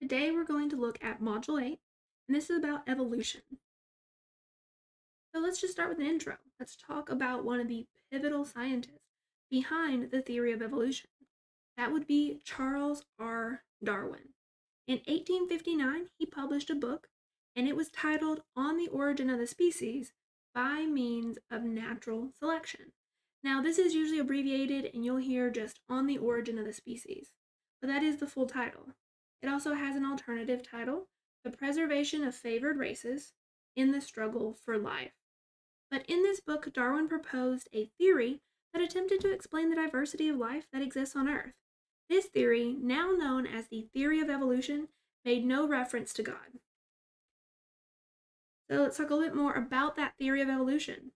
Today we're going to look at Module 8, and this is about evolution. So let's just start with an intro. Let's talk about one of the pivotal scientists behind the theory of evolution. That would be Charles R. Darwin. In 1859, he published a book, and it was titled On the Origin of the Species by Means of Natural Selection. Now, this is usually abbreviated, and you'll hear just On the Origin of the Species, but that is the full title. It also has an alternative title, The Preservation of Favored Races in the Struggle for Life. But in this book, Darwin proposed a theory that attempted to explain the diversity of life that exists on Earth. This theory, now known as the theory of evolution, made no reference to God. So let's talk a little bit more about that theory of evolution.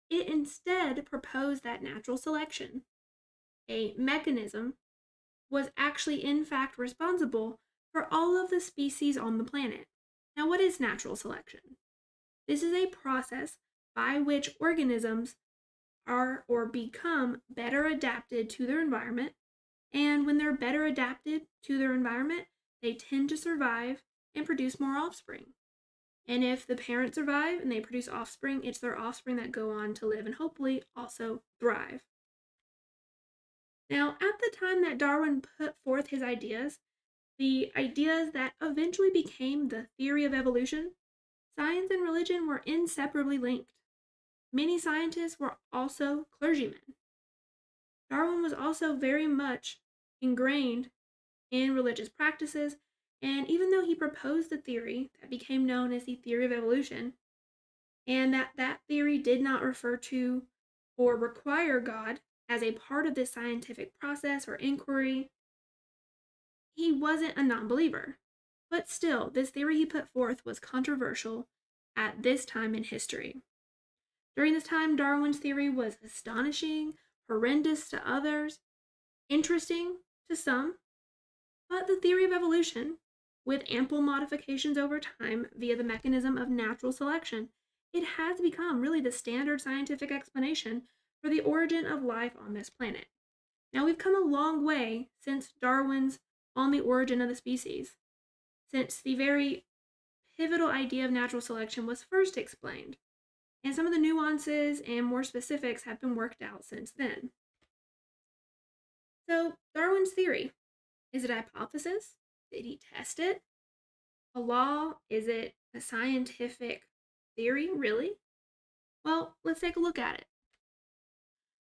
It instead proposed that natural selection, a mechanism, was actually in fact responsible for all of the species on the planet. Now, what is natural selection? This is a process by which organisms are or become better adapted to their environment, and when they're better adapted to their environment, they tend to survive and produce more offspring. And if the parents survive and they produce offspring, it's their offspring that go on to live and hopefully also thrive. Now, at the time that Darwin put forth his ideas, the ideas that eventually became the theory of evolution, science and religion were inseparably linked. Many scientists were also clergymen. Darwin was also very much ingrained in religious practices, and even though he proposed the theory that became known as the theory of evolution, and that theory did not refer to or require God as a part of this scientific process or inquiry, he wasn't a non-believer. But still, this theory he put forth was controversial at this time in history. During this time, Darwin's theory was astonishing, horrendous to others, interesting to some, but the theory of evolution, with ample modifications over time via the mechanism of natural selection, it has become really the standard scientific explanation for the origin of life on this planet. Now, we've come a long way since Darwin's On the Origin of the Species, since the very pivotal idea of natural selection was first explained, and some of the nuances and more specifics have been worked out since then. So, Darwin's theory, is it a hypothesis? Did he test it? A law? Is it a scientific theory, really? Well, let's take a look at it.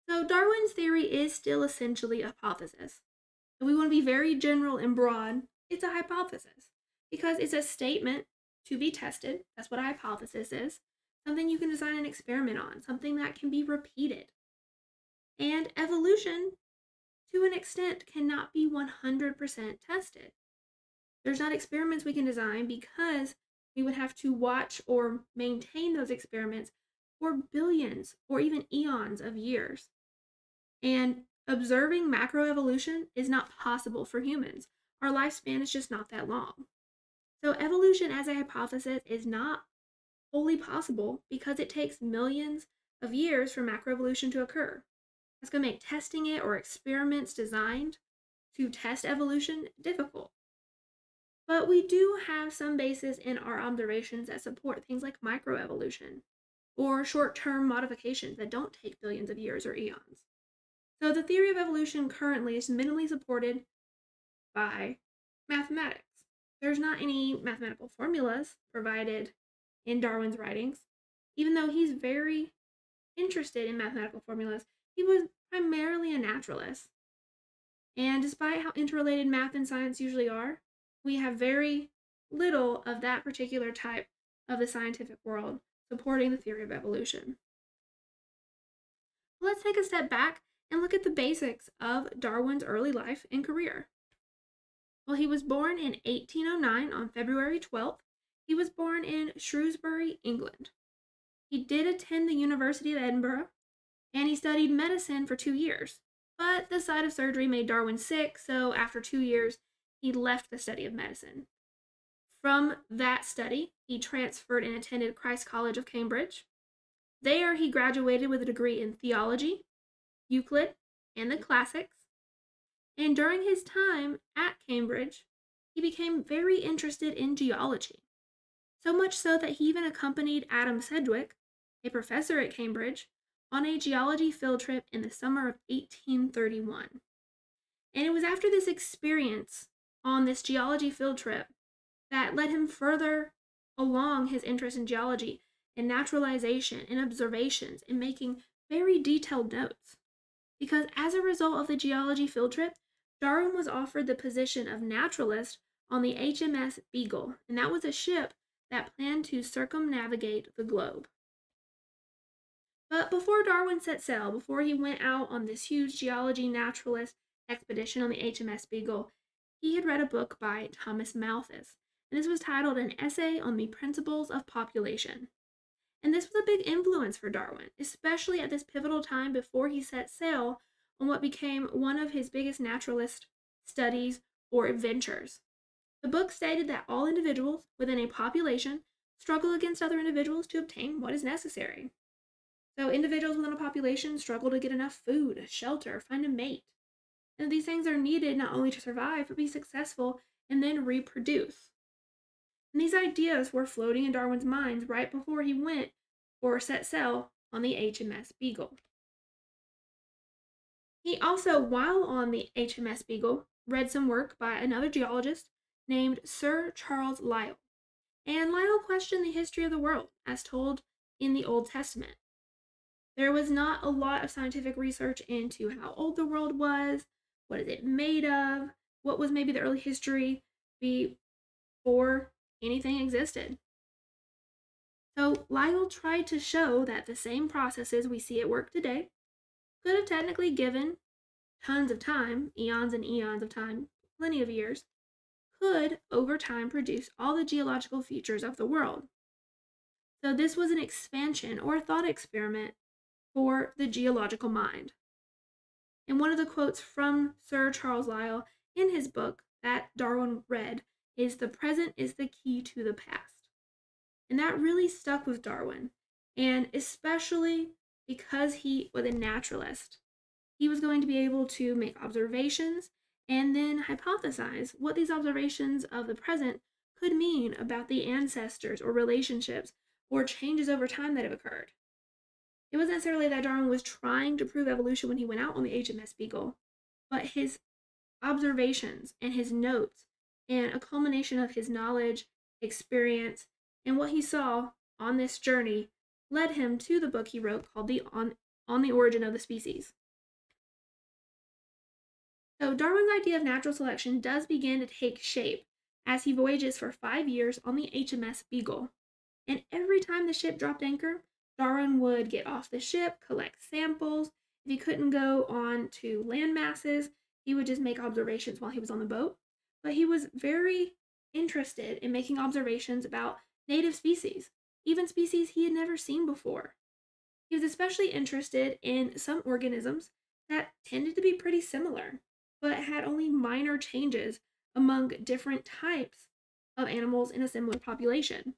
So, Darwin's theory is still essentially a hypothesis. If we want to be very general and broad, it's a hypothesis because it's a statement to be tested. That's what a hypothesis is. Something you can design an experiment on, something that can be repeated. And evolution, to an extent, cannot be 100% tested. There's not experiments we can design because we would have to watch or maintain those experiments for billions or even eons of years. And observing macroevolution is not possible for humans. Our lifespan is just not that long. So evolution as a hypothesis is not wholly possible because it takes millions of years for macroevolution to occur. That's going to make testing it or experiments designed to test evolution difficult. But we do have some basis in our observations that support things like microevolution or short-term modifications that don't take billions of years or eons. So the theory of evolution currently is minimally supported by mathematics. There's not any mathematical formulas provided in Darwin's writings. Even though he's very interested in mathematical formulas, he was primarily a naturalist. And despite how interrelated math and science usually are, we have very little of that particular type of the scientific world supporting the theory of evolution. Let's take a step back and look at the basics of Darwin's early life and career. Well, he was born in 1809 on February 12th. He was born in Shrewsbury, England. He did attend the University of Edinburgh, and he studied medicine for 2 years. But the sight of surgery made Darwin sick, so after 2 years, he left the study of medicine. From that study, he transferred and attended Christ's College of Cambridge. There, he graduated with a degree in theology, Euclid, and the classics. And during his time at Cambridge, he became very interested in geology, so much so that he even accompanied Adam Sedgwick, a professor at Cambridge, on a geology field trip in the summer of 1831. And it was after this experience on this geology field trip that led him further along his interest in geology and naturalization and observations and making very detailed notes. Because as a result of the geology field trip, Darwin was offered the position of naturalist on the HMS Beagle, and that was a ship that planned to circumnavigate the globe. But before Darwin set sail, before he went out on this huge geology naturalist expedition on the HMS Beagle, he had read a book by Thomas Malthus, and this was titled An Essay on the Principles of Population. And this was a big influence for Darwin, especially at this pivotal time before he set sail on what became one of his biggest naturalist studies or adventures. The book stated that all individuals within a population struggle against other individuals to obtain what is necessary. So individuals within a population struggle to get enough food, shelter, find a mate. And these things are needed not only to survive, but be successful and then reproduce. And these ideas were floating in Darwin's mind right before he went or set sail on the HMS Beagle. He also, while on the HMS Beagle, read some work by another geologist named Sir Charles Lyell. And Lyell questioned the history of the world as told in the Old Testament. There was not a lot of scientific research into how old the world was, what is it made of, what was maybe the early history before anything existed. So Lyell tried to show that the same processes we see at work today could have technically given tons of time, eons and eons of time, plenty of years, could over time produce all the geological features of the world. So this was an expansion or a thought experiment for the geological mind. And one of the quotes from Sir Charles Lyell in his book that Darwin read is, "The present is the key to the past." And that really stuck with Darwin, and especially because he was a naturalist. He was going to be able to make observations and then hypothesize what these observations of the present could mean about the ancestors or relationships or changes over time that have occurred. It wasn't necessarily that Darwin was trying to prove evolution when he went out on the HMS Beagle, but his observations and his notes and a culmination of his knowledge, experience, and what he saw on this journey led him to the book he wrote called On the Origin of the Species. So Darwin's idea of natural selection does begin to take shape as he voyages for 5 years on the HMS Beagle. And every time the ship dropped anchor, Darwin would get off the ship, collect samples. If he couldn't go on to land masses, he would just make observations while he was on the boat. But he was very interested in making observations about native species, even species he had never seen before. He was especially interested in some organisms that tended to be pretty similar, but had only minor changes among different types of animals in a similar population.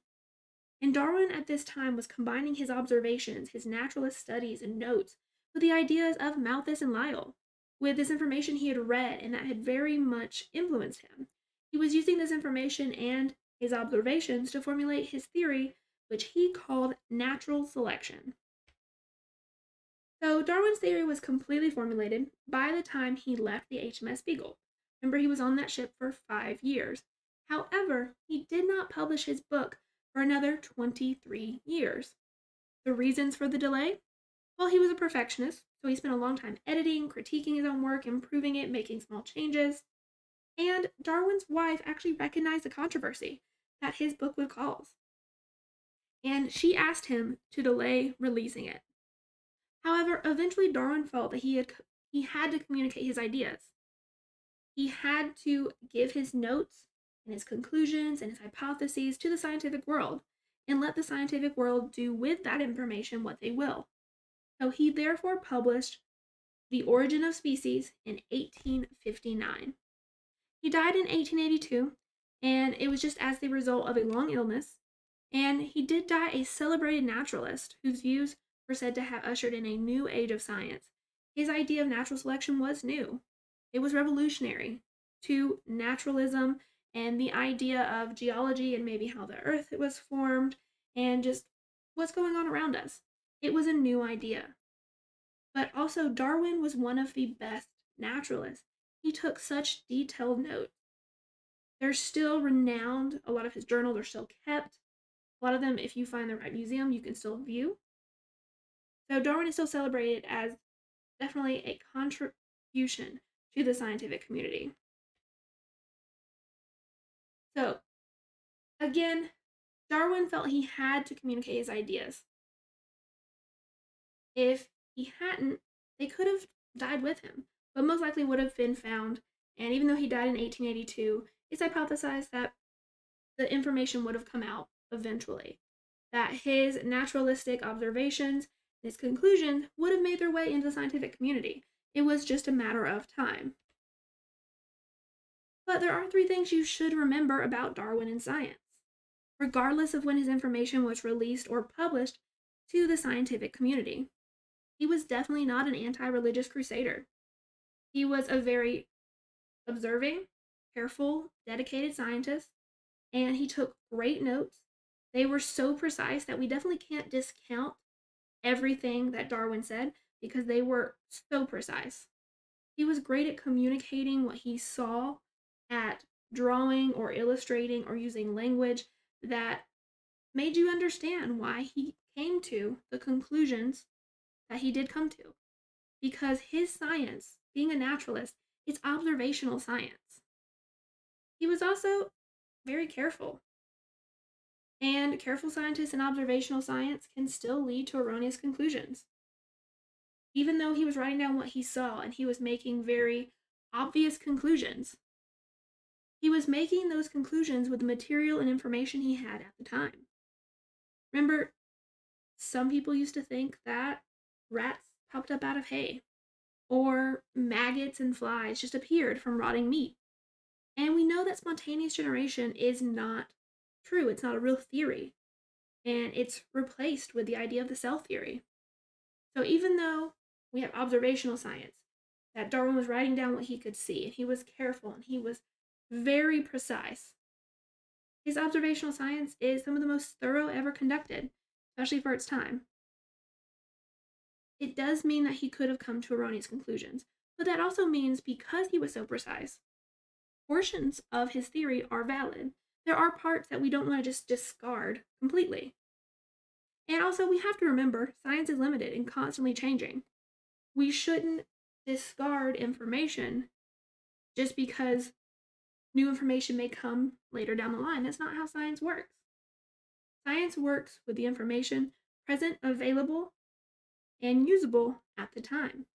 And Darwin at this time was combining his observations, his naturalist studies and notes with the ideas of Malthus and Lyell, with this information he had read and that had very much influenced him. He was using this information and his observations to formulate his theory, which he called natural selection. So Darwin's theory was completely formulated by the time he left the HMS Beagle. Remember, he was on that ship for 5 years. However, he did not publish his book for another 23 years. The reasons for the delay? Well, he was a perfectionist, so he spent a long time editing, critiquing his own work, improving it, making small changes. And Darwin's wife actually recognized the controversy that his book would cause. And she asked him to delay releasing it. However, eventually Darwin felt that he had to communicate his ideas. He had to give his notes and his conclusions and his hypotheses to the scientific world and let the scientific world do with that information what they will. So he therefore published The Origin of Species in 1859. He died in 1882, and it was just as the result of a long illness, and he did die a celebrated naturalist whose views were said to have ushered in a new age of science. His idea of natural selection was new. It was revolutionary to naturalism and the idea of geology and maybe how the earth was formed and just what's going on around us. It was a new idea. But also, Darwin was one of the best naturalists. He took such detailed notes. They're still renowned. A lot of his journals are still kept. A lot of them, if you find the right museum, you can still view. So Darwin is still celebrated as definitely a contribution to the scientific community. So, again, Darwin felt he had to communicate his ideas. If he hadn't, they could have died with him, but most likely would have been found. And even though he died in 1882, it's hypothesized that the information would have come out eventually, that his naturalistic observations, his conclusions, would have made their way into the scientific community. It was just a matter of time. But there are 3 things you should remember about Darwin and science, regardless of when his information was released or published to the scientific community. He was definitely not an anti-religious crusader. He was a very observing, careful, dedicated scientist, and he took great notes. They were so precise that we definitely can't discount everything that Darwin said because they were so precise. He was great at communicating what he saw, at drawing or illustrating or using language that made you understand why he came to the conclusions that he did come to. Because his science, being a naturalist, it's observational science. He was also very careful. And careful scientists in observational science can still lead to erroneous conclusions. Even though he was writing down what he saw and he was making very obvious conclusions, he was making those conclusions with the material and information he had at the time. Remember, some people used to think that rats popped up out of hay, or maggots and flies just appeared from rotting meat. And we know that spontaneous generation is not true. It's not a real theory. And it's replaced with the idea of the cell theory. So even though we have observational science, that Darwin was writing down what he could see, and he was careful, and he was very precise, his observational science is some of the most thorough ever conducted, especially for its time. It does mean that he could have come to erroneous conclusions, but that also means because he was so precise, portions of his theory are valid. There are parts that we don't want to just discard completely. And also, we have to remember science is limited and constantly changing. We shouldn't discard information just because new information may come later down the line. That's not how science works. Science works with the information present, available, and usable at the time.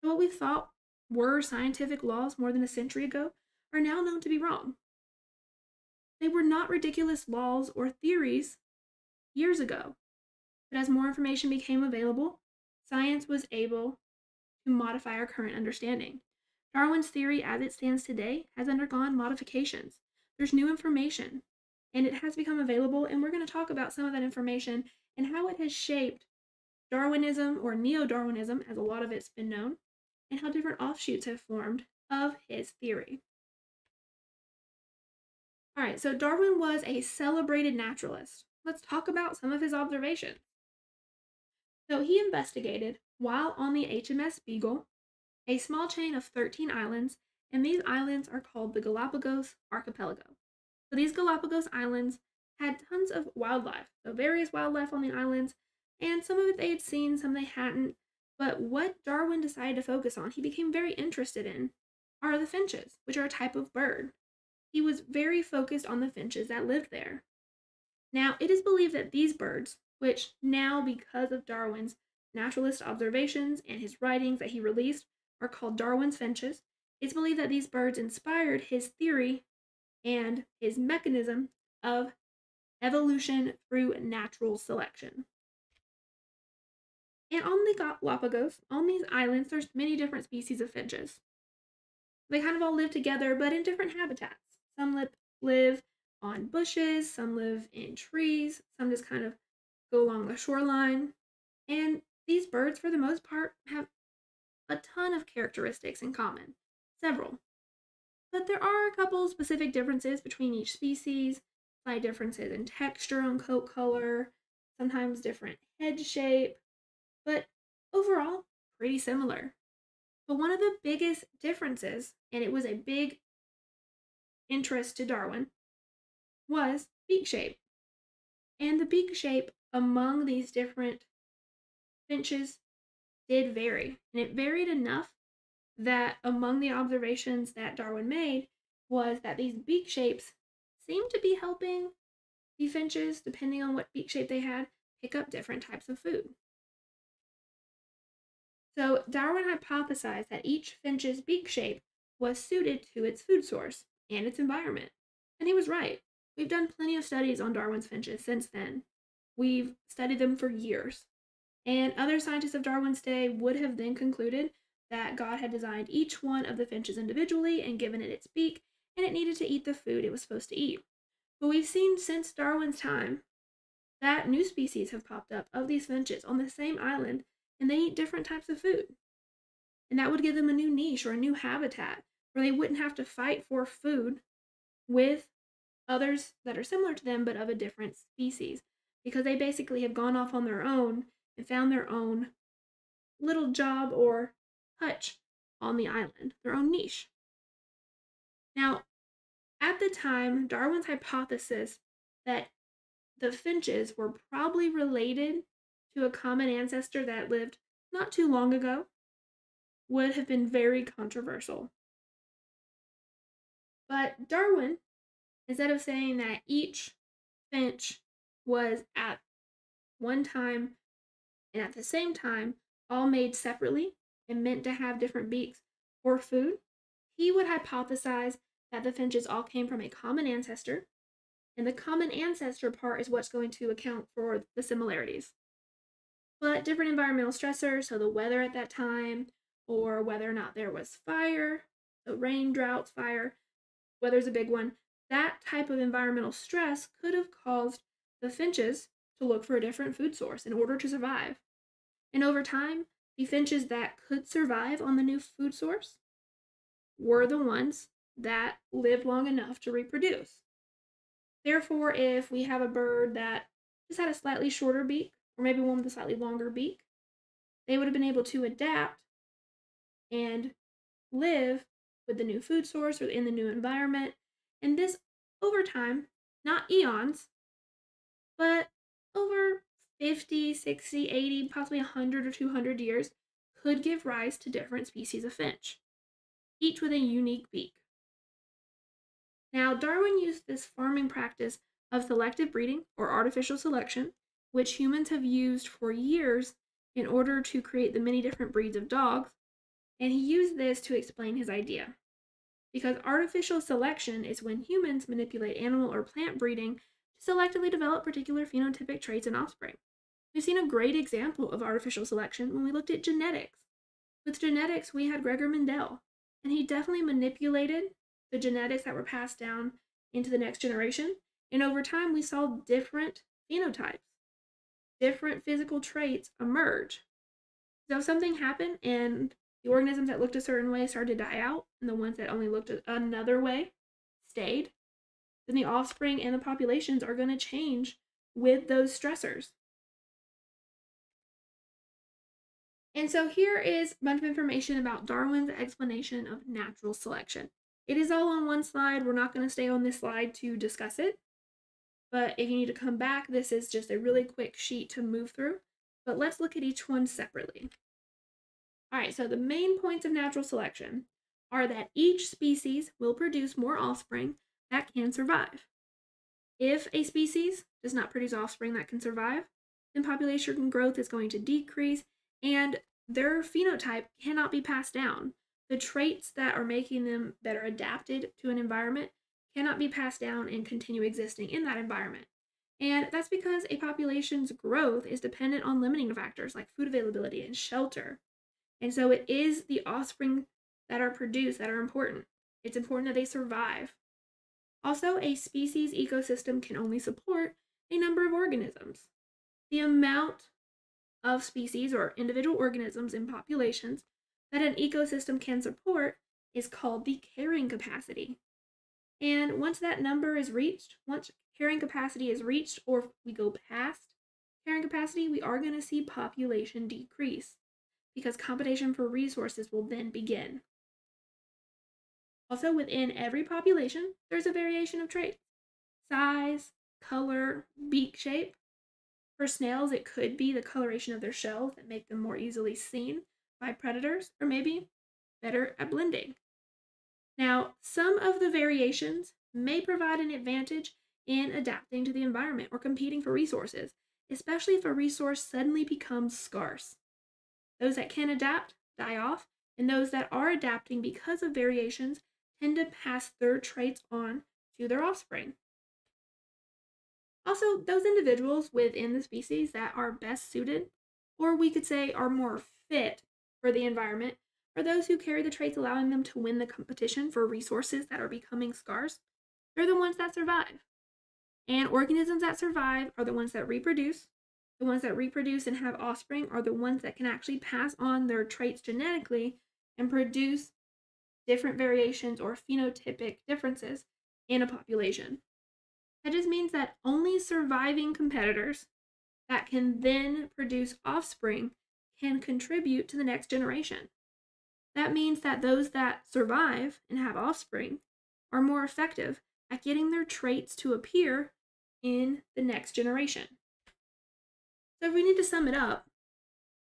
So what we thought were scientific laws more than a century ago are now known to be wrong. They were not ridiculous laws or theories years ago, but as more information became available, science was able to modify our current understanding. Darwin's theory as it stands today has undergone modifications. There's new information, and it has become available, and we're going to talk about some of that information and how it has shaped Darwinism or neo-Darwinism, as a lot of it's been known, and how different offshoots have formed of his theory. All right, so Darwin was a celebrated naturalist. Let's talk about some of his observations. So he investigated, while on the HMS Beagle, a small chain of 13 islands, and these islands are called the Galapagos Archipelago. So these Galapagos Islands had tons of wildlife, so various wildlife on the islands, and some of it they had seen, some they hadn't. But what Darwin decided to focus on, he became very interested in, are the finches, which are a type of bird. He was very focused on the finches that lived there. Now, it is believed that these birds, which now, because of Darwin's naturalist observations and his writings that he released, are called Darwin's finches, it's believed that these birds inspired his theory and his mechanism of evolution through natural selection. And on the Galapagos, on these islands, there's many different species of finches. They kind of all live together, but in different habitats. Some live on bushes, some live in trees, some just kind of go along the shoreline. And these birds, for the most part, have a ton of characteristics in common. Several. But there are a couple specific differences between each species, slight differences in texture and coat color, sometimes different head shape, but overall, pretty similar. But one of the biggest differences, and it was a big interest to Darwin, was beak shape. And the beak shape among these different finches did vary. And it varied enough that among the observations that Darwin made was that these beak shapes seemed to be helping the finches, depending on what beak shape they had, pick up different types of food. So Darwin hypothesized that each finch's beak shape was suited to its food source and its environment. And he was right. We've done plenty of studies on Darwin's finches since then. We've studied them for years. And other scientists of Darwin's day would have then concluded that God had designed each one of the finches individually and given it its beak, and it needed to eat the food it was supposed to eat. But we've seen since Darwin's time that new species have popped up of these finches on the same island, and they eat different types of food. And that would give them a new niche or a new habitat where they wouldn't have to fight for food with others that are similar to them but of a different species, because they basically have gone off on their own and found their own little job or hutch on the island, their own niche. Now, at the time, Darwin's hypothesis that the finches were probably related to a common ancestor that lived not too long ago would have been very controversial. But Darwin, instead of saying that each finch was at one time and at the same time all made separately and meant to have different beaks for food, he would hypothesize that the finches all came from a common ancestor, and the common ancestor part is what's going to account for the similarities. But different environmental stressors, so the weather at that time, or whether or not there was fire, so rain, droughts, fire, weather's a big one, that type of environmental stress could have caused the finches to look for a different food source in order to survive. And over time, the finches that could survive on the new food source were the ones that lived long enough to reproduce. Therefore, if we have a bird that just had a slightly shorter beak, or maybe one with a slightly longer beak, they would have been able to adapt and live with the new food source or in the new environment. And this, over time, not eons, but over 50, 60, 80, possibly 100 or 200 years, could give rise to different species of finch, each with a unique beak. Now, Darwin used this farming practice of selective breeding or artificial selection, which humans have used for years in order to create the many different breeds of dogs, and he used this to explain his idea. Because artificial selection is when humans manipulate animal or plant breeding to selectively develop particular phenotypic traits in offspring. We've seen a great example of artificial selection when we looked at genetics. With genetics, we had Gregor Mendel, and he definitely manipulated the genetics that were passed down into the next generation. And over time, we saw different phenotypes, different physical traits emerge. So if something happened and the organisms that looked a certain way started to die out, and the ones that only looked another way stayed, then the offspring and the populations are going to change with those stressors. And so here is a bunch of information about Darwin's explanation of natural selection. It is all on one slide. We're not going to stay on this slide to discuss it. But if you need to come back, this is just a really quick sheet to move through. But let's look at each one separately. All right, so the main points of natural selection are that each species will produce more offspring that can survive. If a species does not produce offspring that can survive, then population growth is going to decrease and their phenotype cannot be passed down. The traits that are making them better adapted to an environment cannot be passed down and continue existing in that environment. And that's because a population's growth is dependent on limiting factors like food availability and shelter. And so it is the offspring that are produced that are important. It's important that they survive. Also, a species ecosystem can only support a number of organisms. The amount of species or individual organisms in populations that an ecosystem can support is called the carrying capacity. And once that number is reached, once carrying capacity is reached, or if we go past carrying capacity, we are going to see population decrease because competition for resources will then begin. Also, within every population, there's a variation of traits: size, color, beak shape. For snails, it could be the coloration of their shells that make them more easily seen by predators, or maybe better at blending. Now, some of the variations may provide an advantage in adapting to the environment or competing for resources, especially if a resource suddenly becomes scarce. Those that can adapt die off, and those that are adapting because of variations tend to pass their traits on to their offspring. Also, those individuals within the species that are best suited, or we could say are more fit for the environment, are those who carry the traits allowing them to win the competition for resources that are becoming scarce. They're the ones that survive. And organisms that survive are the ones that reproduce. The ones that reproduce and have offspring are the ones that can actually pass on their traits genetically and produce different variations or phenotypic differences in a population. That just means that only surviving competitors that can then produce offspring can contribute to the next generation. That means that those that survive and have offspring are more effective at getting their traits to appear in the next generation. So, if we need to sum it up,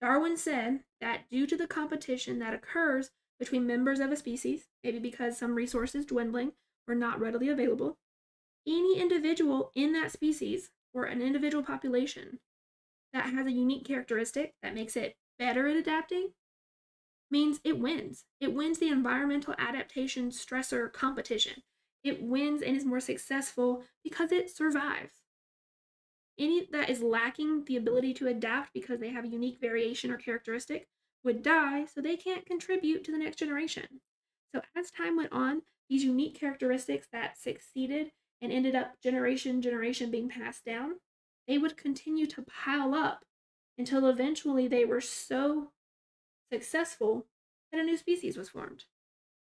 Darwin said that due to the competition that occurs between members of a species, maybe because some resources dwindling or not readily available, any individual in that species or an individual population that has a unique characteristic that makes it better at adapting means it wins. It wins the environmental adaptation stressor competition. It wins and is more successful because it survives. Any that is lacking the ability to adapt because they have a unique variation or characteristic would die, so they can't contribute to the next generation. So as time went on, these unique characteristics that succeeded and ended up generation being passed down, they would continue to pile up until eventually they were so successful that a new species was formed.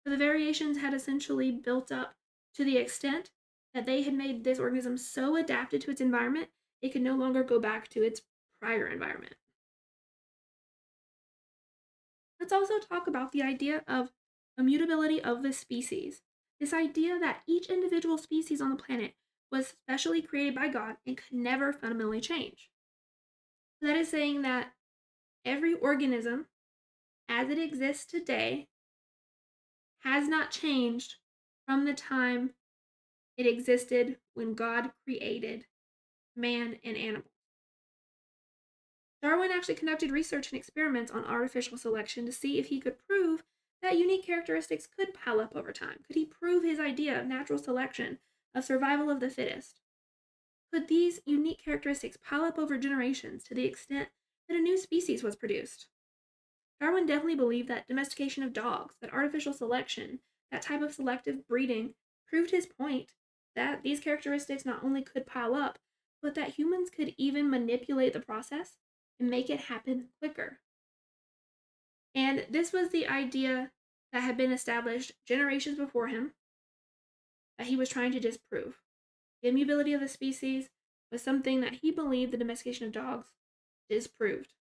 So the variations had essentially built up to the extent that they had made this organism so adapted to its environment it could no longer go back to its prior environment. Let's also talk about the idea of immutability of the species. This idea that each individual species on the planet was specially created by God and could never fundamentally change. So that is saying that every organism as it exists today has not changed from the time it existed when God created man and animals. Darwin actually conducted research and experiments on artificial selection to see if he could prove that unique characteristics could pile up over time. Could he prove his idea of natural selection, of survival of the fittest? Could these unique characteristics pile up over generations to the extent that a new species was produced? Darwin definitely believed that domestication of dogs, that artificial selection, that type of selective breeding proved his point that these characteristics not only could pile up, but that humans could even manipulate the process and make it happen quicker. And this was the idea that had been established generations before him that he was trying to disprove. The immutability of the species was something that he believed the domestication of dogs disproved.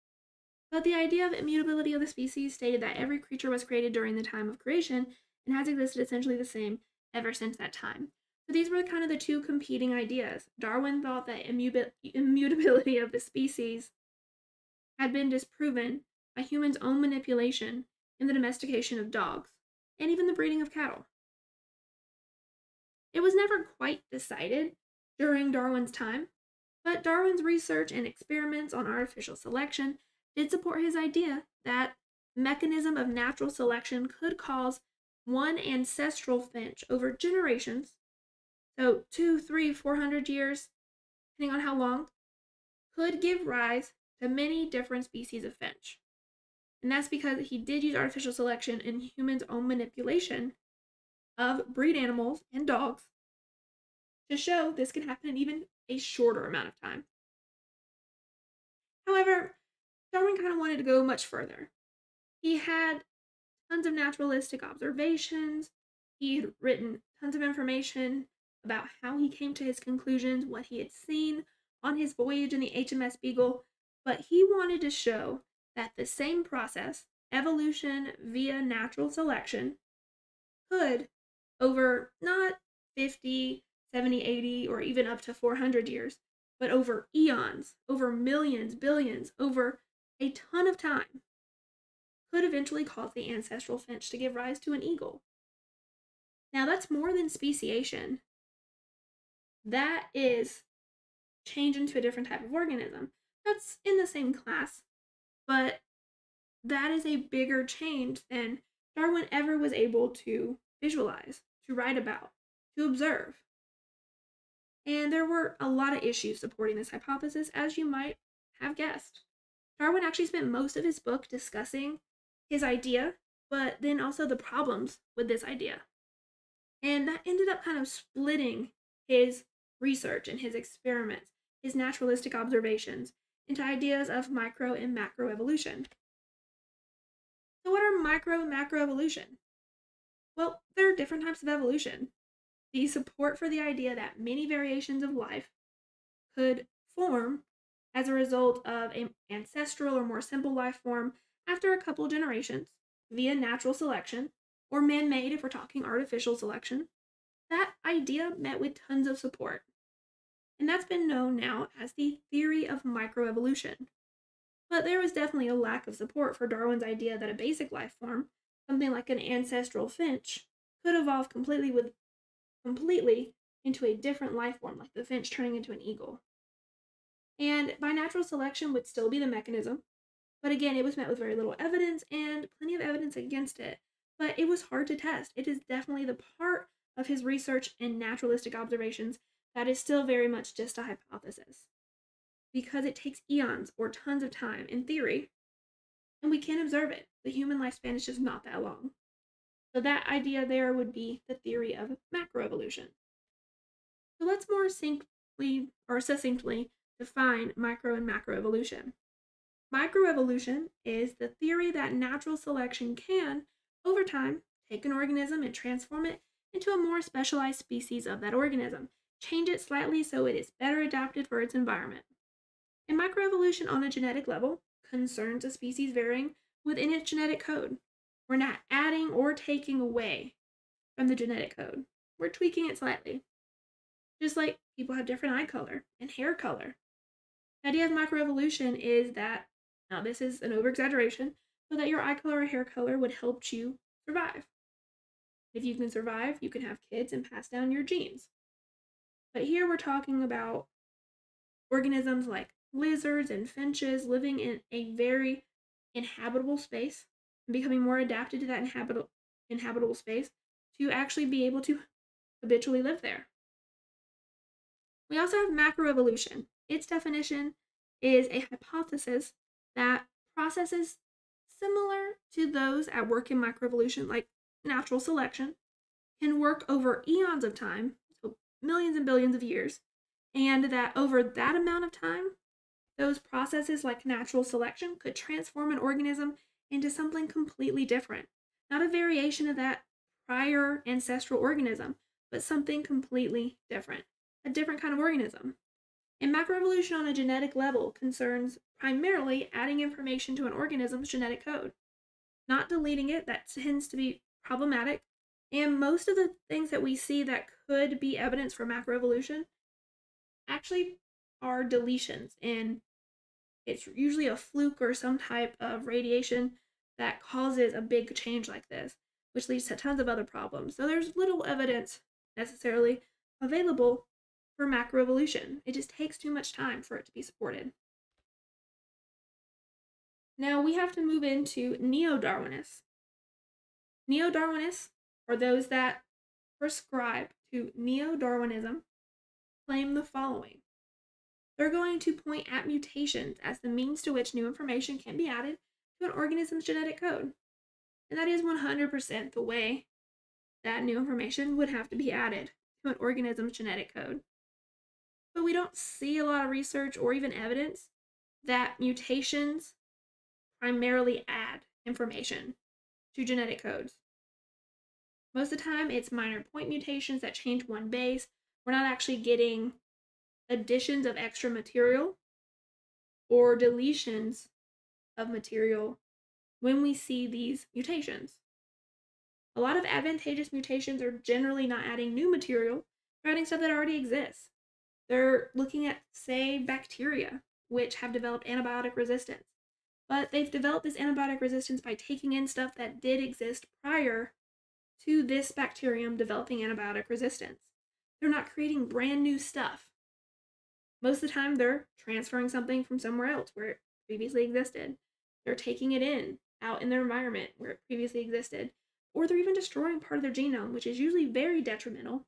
But the idea of immutability of the species stated that every creature was created during the time of creation and has existed essentially the same ever since that time. So these were kind of the two competing ideas. Darwin thought that immutability of the species had been disproven by humans' own manipulation in the domestication of dogs, and even the breeding of cattle. It was never quite decided during Darwin's time, but Darwin's research and experiments on artificial selection did support his idea that the mechanism of natural selection could cause one ancestral finch over generations, so 2, 3, 400 years, depending on how long, could give rise to many different species of finch. And that's because he did use artificial selection and humans' own manipulation of breed animals and dogs to show this can happen in even a shorter amount of time. However, Darwin kind of wanted to go much further. He had tons of naturalistic observations. He had written tons of information about how he came to his conclusions, what he had seen on his voyage in the HMS Beagle, but he wanted to show that the same process, evolution via natural selection, could, over not 50, 70, 80, or even up to 400 years, but over eons, over millions, billions, over a ton of time, could eventually cause the ancestral finch to give rise to an eagle. Now, that's more than speciation. That is change into a different type of organism. That's in the same class, but that is a bigger change than Darwin ever was able to visualize, to write about, to observe. And there were a lot of issues supporting this hypothesis, as you might have guessed. Darwin actually spent most of his book discussing his idea, but then also the problems with this idea. And that ended up kind of splitting his research and his experiments, his naturalistic observations, into ideas of micro and macroevolution. So, what are micro and macroevolution? Well, there are different types of evolution. The support for the idea that many variations of life could form as a result of an ancestral or more simple life form after a couple generations via natural selection, or man made if we're talking artificial selection. That idea met with tons of support. And that's been known now as the theory of microevolution. But there was definitely a lack of support for Darwin's idea that a basic life form, something like an ancestral finch, could evolve completely into a different life form, like the finch turning into an eagle. And by natural selection would still be the mechanism, but again, it was met with very little evidence and plenty of evidence against it. But it was hard to test. It is definitely the part of his research and naturalistic observations that is still very much just a hypothesis, because it takes eons or tons of time in theory, and we can't observe it. The human lifespan is just not that long. So that idea there would be the theory of macroevolution. So let's more succinctly define micro and macroevolution. Microevolution is the theory that natural selection can, over time, take an organism and transform it into a more specialized species of that organism, change it slightly so it is better adapted for its environment. And microevolution on a genetic level concerns a species varying within its genetic code. We're not adding or taking away from the genetic code. We're tweaking it slightly. Just like people have different eye color and hair color. The idea of microevolution is that, now this is an over-exaggeration, but that your eye color or hair color would help you survive. If you can survive, you can have kids and pass down your genes. But here we're talking about organisms like lizards and finches living in a very inhabitable space and becoming more adapted to that inhabitable space to actually be able to habitually live there. We also have macroevolution. Its definition is a hypothesis that processes similar to those at work in microevolution, like natural selection, can work over eons of time, so millions and billions of years, and that over that amount of time, those processes like natural selection could transform an organism into something completely different. Not a variation of that prior ancestral organism, but something completely different. A different kind of organism. And macroevolution on a genetic level concerns primarily adding information to an organism's genetic code, not deleting it. That tends to be problematic. And most of the things that we see that could be evidence for macroevolution actually are deletions, and it's usually a fluke or some type of radiation that causes a big change like this, which leads to tons of other problems. So there's little evidence necessarily available for macroevolution. It just takes too much time for it to be supported. Now we have to move into neo-Darwinists. Neo-Darwinists are those that prescribe to neo-Darwinism claim the following. They're going to point at mutations as the means to which new information can be added to an organism's genetic code. And that is 100% the way that new information would have to be added to an organism's genetic code. But we don't see a lot of research or even evidence that mutations primarily add information. to genetic codes. Most of the time, it's minor point mutations that change one base. We're not actually getting additions of extra material or deletions of material when we see these mutations. A lot of advantageous mutations are generally not adding new material, they're adding stuff that already exists. They're looking at, say, bacteria, which have developed antibiotic resistance. But they've developed this antibiotic resistance by taking in stuff that did exist prior to this bacterium developing antibiotic resistance. They're not creating brand new stuff. Most of the time, they're transferring something from somewhere else where it previously existed. They're taking it in, out in their environment where it previously existed, or they're even destroying part of their genome, which is usually very detrimental.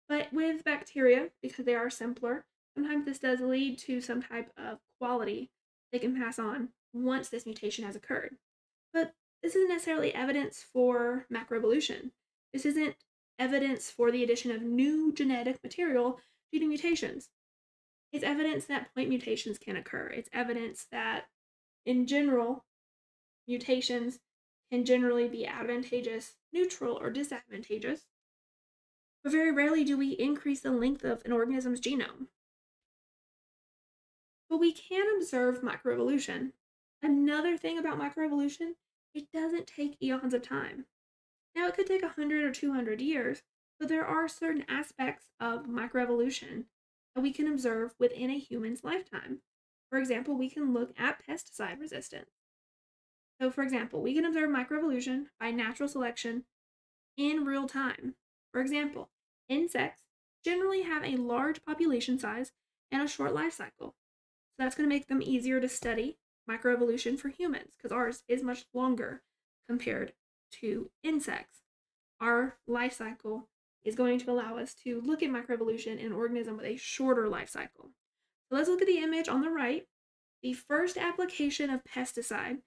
But with bacteria, because they are simpler, sometimes this does lead to some type of quality they can pass on once this mutation has occurred. But this isn't necessarily evidence for macroevolution. This isn't evidence for the addition of new genetic material due to mutations. It's evidence that point mutations can occur. It's evidence that, in general, mutations can generally be advantageous, neutral, or disadvantageous. But very rarely do we increase the length of an organism's genome. But we can observe microevolution. Another thing about microevolution, it doesn't take eons of time. Now, it could take 100 or 200 years, but there are certain aspects of microevolution that we can observe within a human's lifetime. For example, we can look at pesticide resistance. So, for example, we can observe microevolution by natural selection in real time. For example, insects generally have a large population size and a short life cycle. So that's going to make them easier to study microevolution for humans because ours is much longer compared to insects. Our life cycle is going to allow us to look at microevolution in an organism with a shorter life cycle. So let's look at the image on the right. The first application of pesticide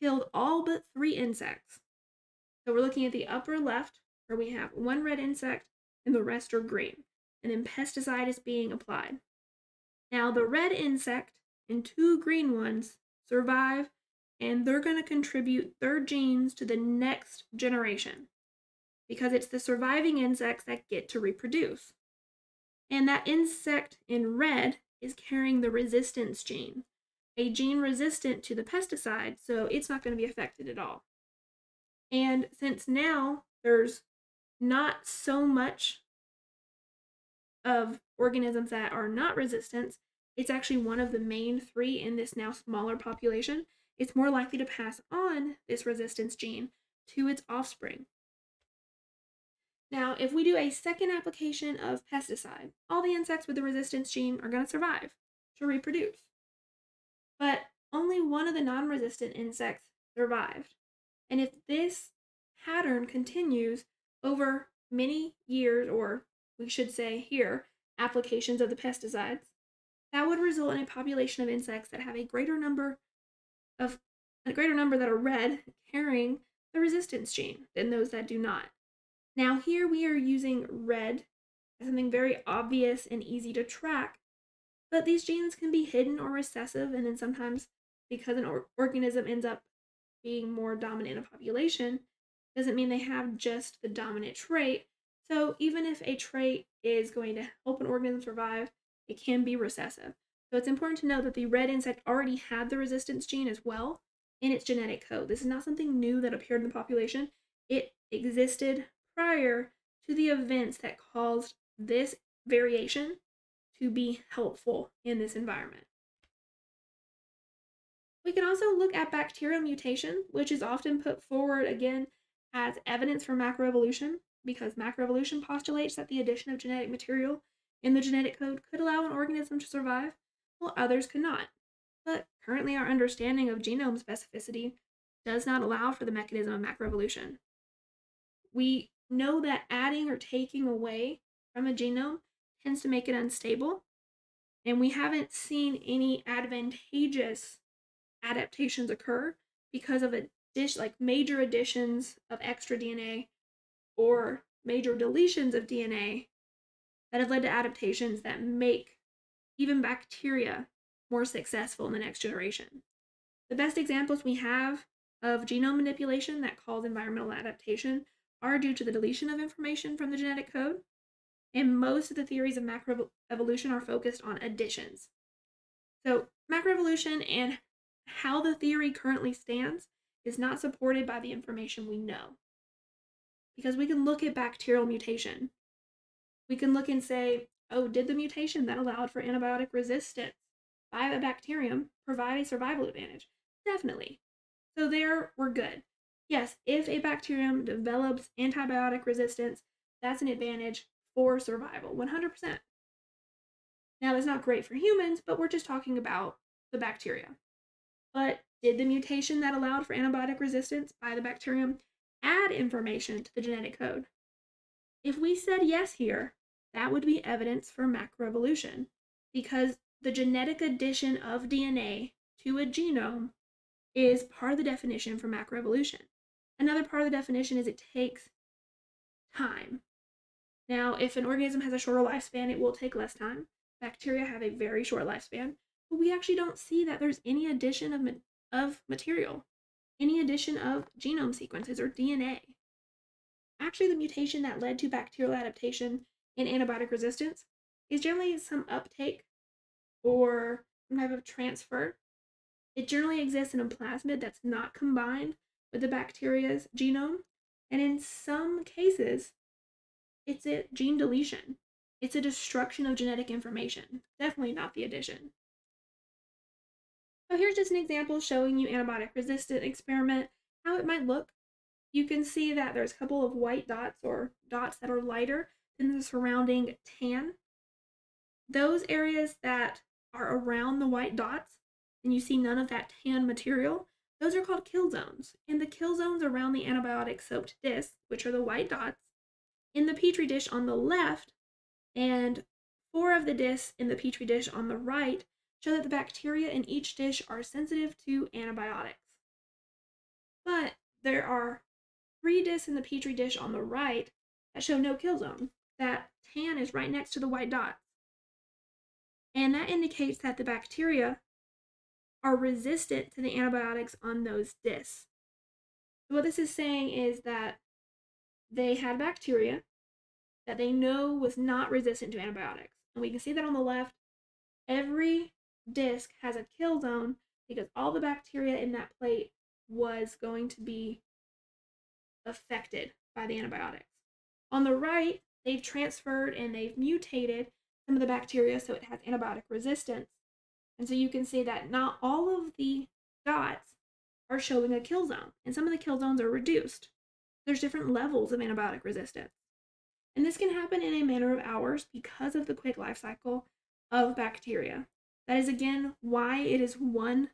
killed all but 3 insects. So we're looking at the upper left where we have 1 red insect and the rest are green. And then pesticide is being applied. Now the red insect and 2 green ones survive and they're going to contribute their genes to the next generation because it's the surviving insects that get to reproduce. And that insect in red is carrying the resistance gene, a gene resistant to the pesticide, so it's not going to be affected at all. And since now there's not so much of organisms that are not resistant, it's actually one of the main 3 in this now smaller population. It's more likely to pass on this resistance gene to its offspring. Now, if we do a second application of pesticide, all the insects with the resistance gene are going to survive to reproduce. But only one of the non-resistant insects survived. And if this pattern continues over many years, or we should say here, applications of the pesticides, that would result in a population of insects that have a greater number that are red carrying the resistance gene than those that do not. Now here we are using red as something very obvious and easy to track, but these genes can be hidden or recessive, and then sometimes because an organism ends up being more dominant in a population, doesn't mean they have just the dominant trait. So even if a trait is going to help an organism survive, it can be recessive. So it's important to know that the red insect already had the resistance gene as well in its genetic code. This is not something new that appeared in the population. It existed prior to the events that caused this variation to be helpful in this environment. We can also look at bacterial mutation, which is often put forward again as evidence for macroevolution, because macroevolution postulates that the addition of genetic material in the genetic code could allow an organism to survive, while others could not. But currently our understanding of genome specificity does not allow for the mechanism of macroevolution. We know that adding or taking away from a genome tends to make it unstable, and we haven't seen any advantageous adaptations occur because of major additions of extra DNA or major deletions of DNA that have led to adaptations that make even bacteria more successful in the next generation. The best examples we have of genome manipulation that cause environmental adaptation are due to the deletion of information from the genetic code, and most of the theories of macroevolution are focused on additions. So, macroevolution and how the theory currently stands is not supported by the information we know. Because we can look at bacterial mutation. We can look and say, oh, did the mutation that allowed for antibiotic resistance by a bacterium provide a survival advantage? Definitely. So there, we're good. Yes, if a bacterium develops antibiotic resistance, that's an advantage for survival, 100%. Now, that's not great for humans, but we're just talking about the bacteria. But did the mutation that allowed for antibiotic resistance by the bacterium add information to the genetic code? If we said yes here, that would be evidence for macroevolution, because the genetic addition of DNA to a genome is part of the definition for macroevolution. Another part of the definition is it takes time. Now, if an organism has a shorter lifespan, it will take less time. Bacteria have a very short lifespan, but we actually don't see that there's any addition of material, any addition of genome sequences or DNA. Actually, the mutation that led to bacterial adaptation and antibiotic resistance is generally some uptake or some type of transfer. It generally exists in a plasmid that's not combined with the bacteria's genome, and in some cases, it's a gene deletion. It's a destruction of genetic information, definitely not the addition. So here's just an example showing you antibiotic resistant experiment, how it might look. You can see that there's a couple of white dots or dots that are lighter than the surrounding tan. Those areas that are around the white dots and you see none of that tan material, those are called kill zones. And the kill zones around the antibiotic soaked disc, which are the white dots, in the petri dish on the left and 4 of the discs in the petri dish on the right show that the bacteria in each dish are sensitive to antibiotics. But there are 3 discs in the petri dish on the right that show no kill zone. That tan is right next to the white dots. And that indicates that the bacteria are resistant to the antibiotics on those discs. So what this is saying is that they had bacteria that they know was not resistant to antibiotics. And we can see that on the left, every disc has a kill zone because all the bacteria in that plate was going to be affected by the antibiotics. On the right, they've transferred and they've mutated some of the bacteria so it has antibiotic resistance. And so you can see that not all of the dots are showing a kill zone, and some of the kill zones are reduced. There's different levels of antibiotic resistance. And this can happen in a matter of hours because of the quick life cycle of bacteria. That is, again, why it is one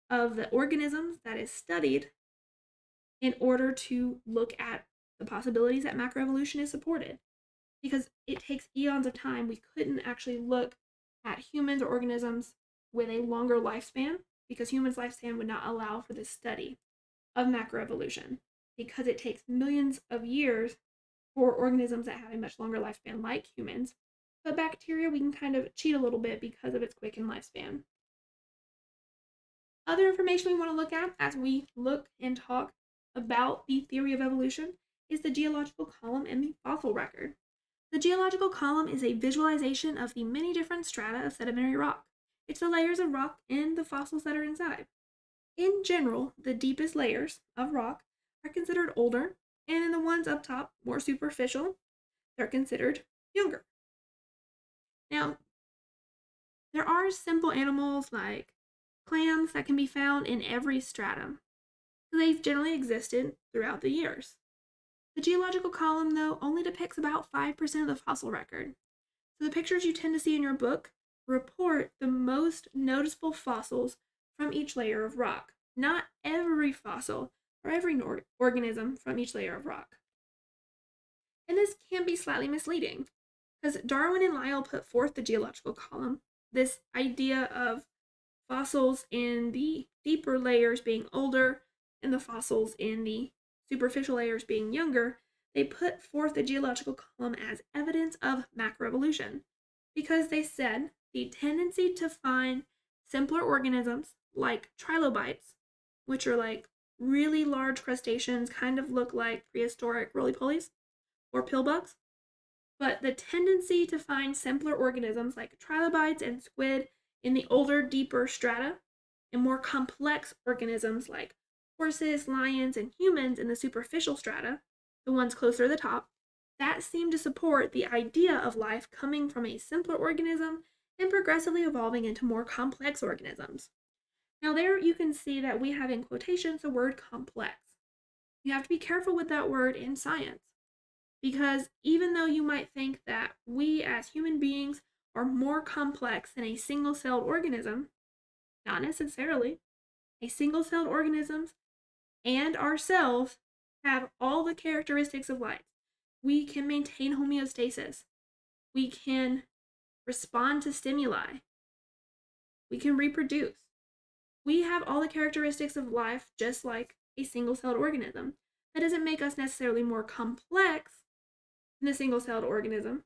of the organisms that is studied in order to look at the possibilities that macroevolution is supported. Because it takes eons of time. We couldn't actually look at humans or organisms with a longer lifespan because humans' lifespan would not allow for this study of macroevolution because it takes millions of years for organisms that have a much longer lifespan like humans. But bacteria, we can kind of cheat a little bit because of its quickened lifespan. Other information we want to look at as we look and talk about the theory of evolution is the geological column and the fossil record. The geological column is a visualization of the many different strata of sedimentary rock. It's the layers of rock and the fossils that are inside. In general, the deepest layers of rock are considered older, and then the ones up top, more superficial, they're considered younger. Now, there are simple animals like clams that can be found in every stratum. They've generally existed throughout the years. The geological column, though, only depicts about 5% of the fossil record. So the pictures you tend to see in your book report the most noticeable fossils from each layer of rock, not every fossil or every organism from each layer of rock. And this can be slightly misleading, because Darwin and Lyell put forth the geological column, this idea of fossils in the deeper layers being older and the fossils in the superficial layers being younger. They put forth the geological column as evidence of macroevolution because they said the tendency to find simpler organisms like trilobites, which are like really large crustaceans kind of look like prehistoric roly-polies or pillbugs. But the tendency to find simpler organisms like trilobites and squid in the older, deeper strata, and more complex organisms like horses, lions, and humans in the superficial strata, the ones closer to the top, that seemed to support the idea of life coming from a simpler organism and progressively evolving into more complex organisms. Now, there you can see that we have in quotations the word complex. You have to be careful with that word in science because even though you might think that we as human beings are more complex than a single celled organism, not necessarily. A single celled organisms and ourselves have all the characteristics of life. We can maintain homeostasis. We can respond to stimuli. We can reproduce. We have all the characteristics of life just like a single celled organism. That doesn't make us necessarily more complex than a single celled organism.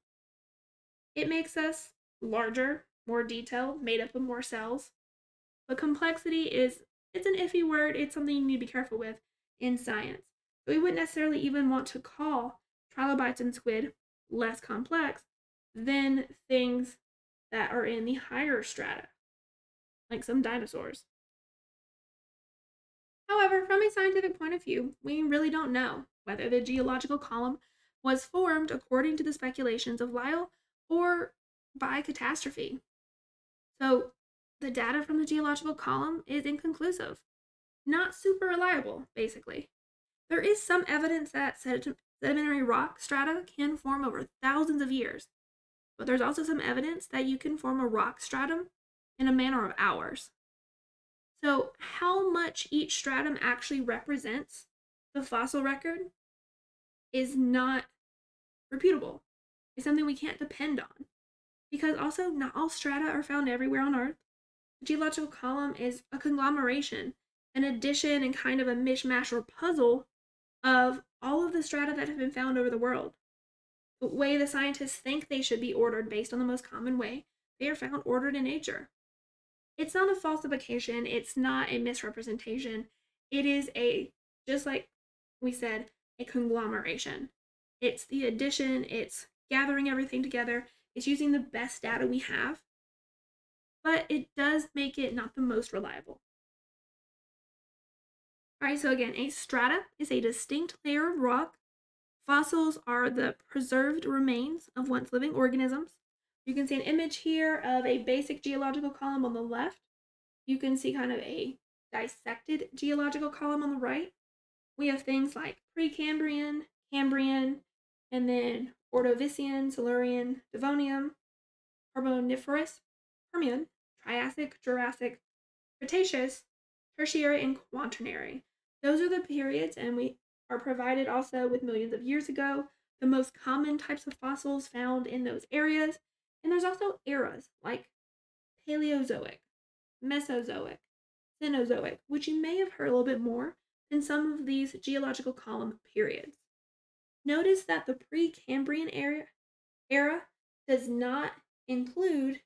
It makes us larger, more detailed, made up of more cells. But complexity it's an iffy word. It's something you need to be careful with in science. So we wouldn't necessarily even want to call trilobites and squid less complex than things that are in the higher strata, like some dinosaurs. However, from a scientific point of view, we really don't know whether the geological column was formed according to the speculations of Lyell or by catastrophe. So the data from the geological column is inconclusive, not super reliable, basically. There is some evidence that sedimentary rock strata can form over thousands of years, but there's also some evidence that you can form a rock stratum in a matter of hours. So, how much each stratum actually represents the fossil record is not reputable. It's something we can't depend on. Because also, not all strata are found everywhere on Earth. The geological column is a conglomeration, an addition, and kind of a mishmash or puzzle of all of the strata that have been found over the world. The way the scientists think they should be ordered based on the most common way they are found ordered in nature. It's not a falsification, it's not a misrepresentation. It is just like we said, a conglomeration. It's the addition, it's gathering everything together, it's using the best data we have, but it does make it not the most reliable. Alright, so again, a strata is a distinct layer of rock. Fossils are the preserved remains of once living organisms. You can see an image here of a basic geological column on the left. You can see kind of a dissected geological column on the right. We have things like Precambrian, Cambrian, and then Ordovician, Silurian, Devonian, Carboniferous, Permian, Triassic, Jurassic, Cretaceous, Tertiary, and Quaternary. Those are the periods, and we are provided also with millions of years ago, the most common types of fossils found in those areas. And there's also eras like Paleozoic, Mesozoic, Cenozoic, which you may have heard a little bit more than some of these geological column periods. Notice that the Precambrian era does not include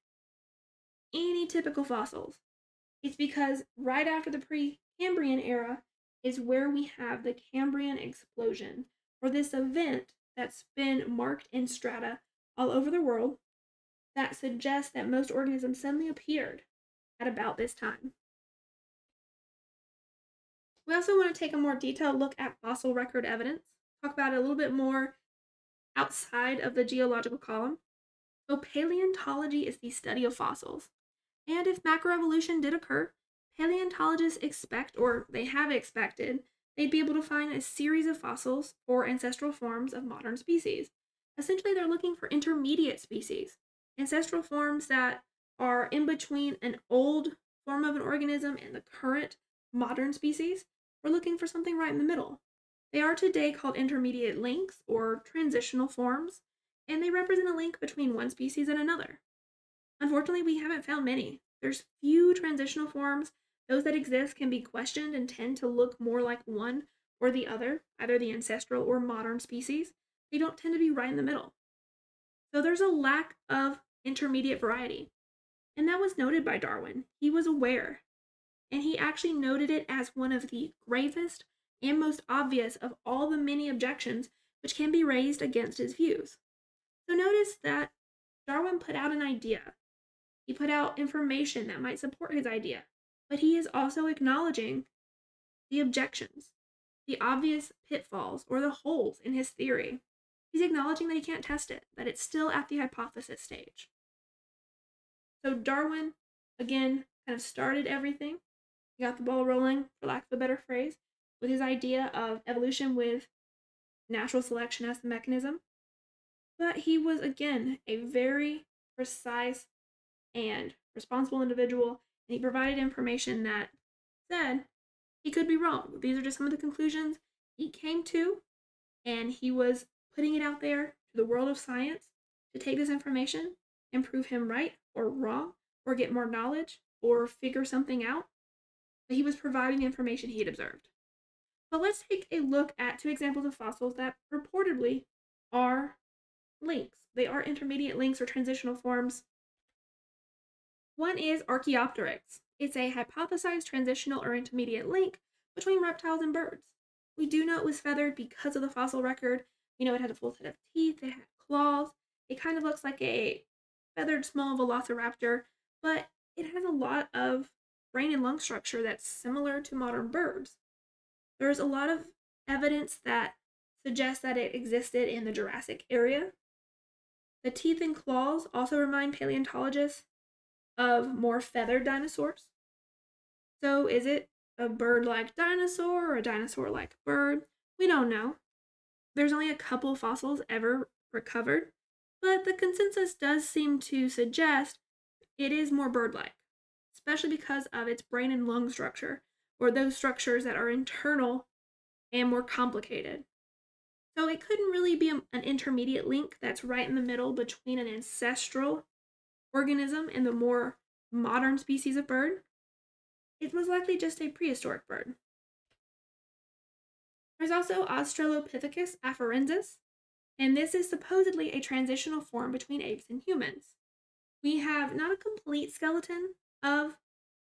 any typical fossils. It's because right after the Precambrian era is where we have the Cambrian explosion, or this event that's been marked in strata all over the world that suggests that most organisms suddenly appeared at about this time. We also want to take a more detailed look at fossil record evidence, talk about it a little bit more outside of the geological column. So paleontology is the study of fossils. And if macroevolution did occur, paleontologists expect, or they have expected, they'd be able to find a series of fossils or ancestral forms of modern species. Essentially, they're looking for intermediate species, ancestral forms that are in between an old form of an organism and the current modern species. We're looking for something right in the middle. They are today called intermediate links or transitional forms, and they represent a link between one species and another. Unfortunately, we haven't found many. There's few transitional forms. Those that exist can be questioned and tend to look more like one or the other, either the ancestral or modern species. They don't tend to be right in the middle. So there's a lack of intermediate variety. And that was noted by Darwin. He was aware. and he actually noted it as one of the gravest and most obvious of all the many objections which can be raised against his views. So notice that Darwin put out an idea. He put out information that might support his idea, but he is also acknowledging the objections, the obvious pitfalls or the holes in his theory. He's acknowledging that he can't test it, that it's still at the hypothesis stage. So Darwin, again, kind of started everything. He got the ball rolling, for lack of a better phrase, with his idea of evolution with natural selection as the mechanism. But he was, again, a very precise and responsible individual, and he provided information that said he could be wrong. These are just some of the conclusions he came to, and he was putting it out there to the world of science to take this information and prove him right or wrong, or get more knowledge, or figure something out. But he was providing the information he had observed. But let's take a look at two examples of fossils that purportedly are links. They are intermediate links or transitional forms. One is Archaeopteryx. It's a hypothesized transitional or intermediate link between reptiles and birds. We do know it was feathered because of the fossil record. We know it had a full set of teeth, it had claws. It kind of looks like a feathered small velociraptor, but it has a lot of brain and lung structure that's similar to modern birds. There's a lot of evidence that suggests that it existed in the Jurassic area. The teeth and claws also remind paleontologists of more feathered dinosaurs. So is it a bird-like dinosaur or a dinosaur-like bird? We don't know. There's only a couple fossils ever recovered, but the consensus does seem to suggest it is more bird-like, especially because of its brain and lung structure, or those structures that are internal and more complicated. So it couldn't really be an intermediate link that's right in the middle between an ancestral organism and the more modern species of bird. It was likely just a prehistoric bird. There's also Australopithecus afarensis, and this is supposedly a transitional form between apes and humans. We have not a complete skeleton of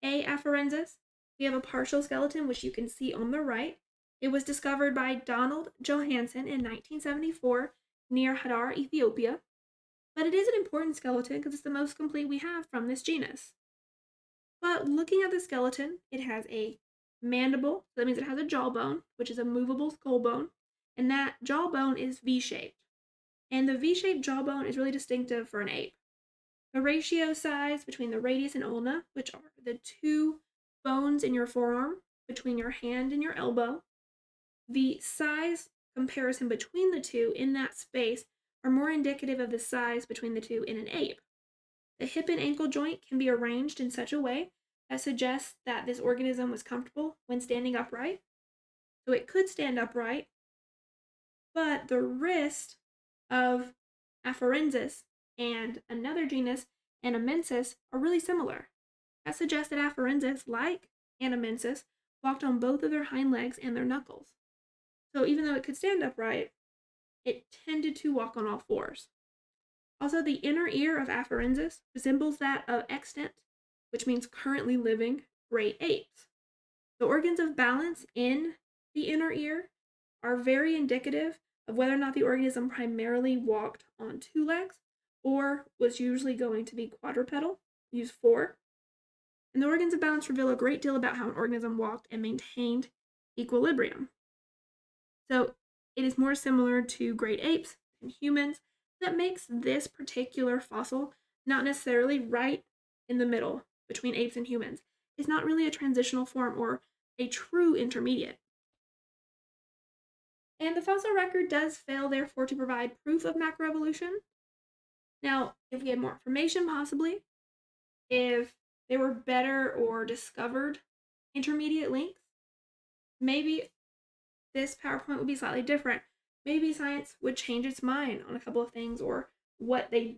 A. afarensis. We have a partial skeleton, which you can see on the right. It was discovered by Donald Johanson in 1974 near Hadar, Ethiopia. But it is an important skeleton because it's the most complete we have from this genus. But looking at the skeleton, it has a mandible, so that means it has a jawbone, which is a movable skull bone, and that jawbone is V-shaped. And the V-shaped jawbone is really distinctive for an ape. The ratio size between the radius and ulna, which are the two bones in your forearm, between your hand and your elbow, the size comparison between the two in that space are more indicative of the size between the two in an ape. The hip and ankle joint can be arranged in such a way that suggests that this organism was comfortable when standing upright. So it could stand upright, but the wrist of Afarensis and another genus, Anamensis, are really similar. That suggests that Afarensis, like Anamensis, walked on both of their hind legs and their knuckles. So even though it could stand upright, it tended to walk on all fours. Also, the inner ear of Afarensis resembles that of extant, which means currently living, great apes. The organs of balance in the inner ear are very indicative of whether or not the organism primarily walked on two legs or was usually going to be quadrupedal, use four. And the organs of balance reveal a great deal about how an organism walked and maintained equilibrium. So it is more similar to great apes than humans. That makes this particular fossil not necessarily right in the middle between apes and humans. It's not really a transitional form or a true intermediate. And the fossil record does fail, therefore, to provide proof of macroevolution. Now, if we had more information, possibly, if there were better or discovered intermediate links, maybe this PowerPoint would be slightly different. Maybe science would change its mind on a couple of things, or what they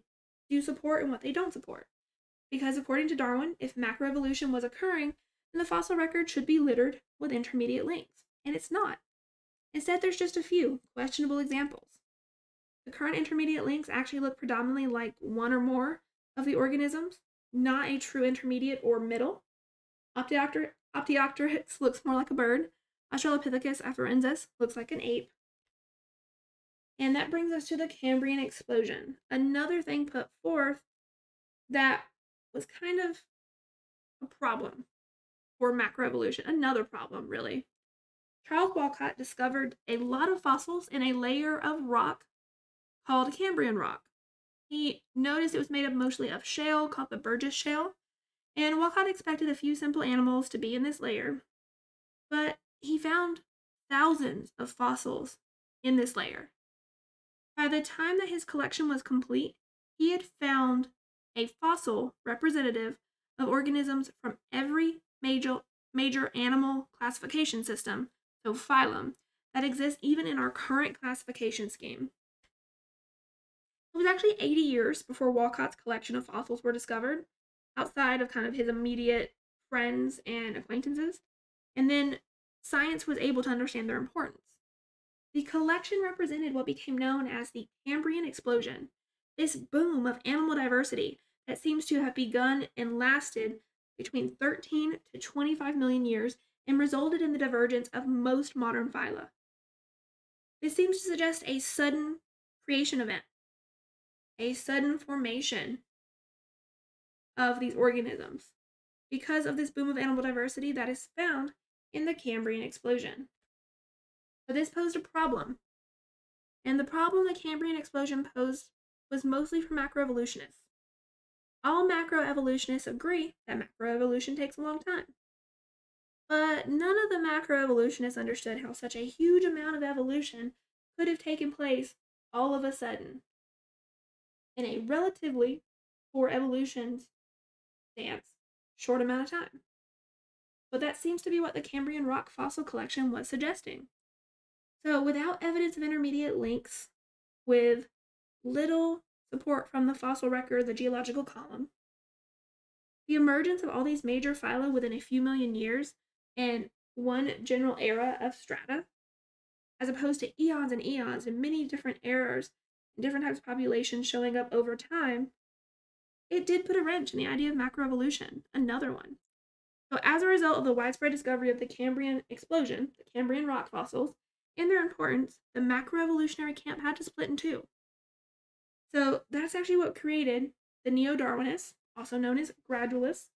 do support and what they don't support. Because according to Darwin, if macroevolution was occurring, then the fossil record should be littered with intermediate links. And it's not. Instead, there's just a few questionable examples. The current intermediate links actually look predominantly like one or more of the organisms, not a true intermediate or middle. Optoctorix looks more like a bird. Australopithecus afarensis looks like an ape. And that brings us to the Cambrian explosion. Another thing put forth that was kind of a problem for macroevolution. Another problem, really. Charles Walcott discovered a lot of fossils in a layer of rock called Cambrian rock. He noticed it was made up mostly of shale called the Burgess Shale, and Walcott expected a few simple animals to be in this layer, but he found thousands of fossils in this layer. By the time that his collection was complete, he had found a fossil representative of organisms from every major animal classification system, so phylum, that exists even in our current classification scheme. It was actually 80 years before Walcott's collection of fossils were discovered, outside of kind of his immediate friends and acquaintances, and then science was able to understand their importance. The collection represented what became known as the Cambrian explosion, this boom of animal diversity that seems to have begun and lasted between 13 to 25 million years and resulted in the divergence of most modern phyla. This seems to suggest a sudden creation event, a sudden formation of these organisms because of this boom of animal diversity that is found in the Cambrian explosion. But this posed a problem, and the problem the Cambrian explosion posed was mostly for macroevolutionists. All macroevolutionists agree that macroevolution takes a long time. But none of the macroevolutionists understood how such a huge amount of evolution could have taken place all of a sudden in a relatively, for evolution's stance, short amount of time. But that seems to be what the Cambrian rock fossil collection was suggesting. So without evidence of intermediate links, with little support from the fossil record, the geological column, the emergence of all these major phyla within a few million years and one general era of strata, as opposed to eons and eons and many different eras and different types of populations showing up over time, it did put a wrench in the idea of macroevolution, another one. So as a result of the widespread discovery of the Cambrian explosion, the Cambrian rock fossils, and their importance, the macroevolutionary camp had to split in two. So that's actually what created the Neo-Darwinists, also known as gradualists,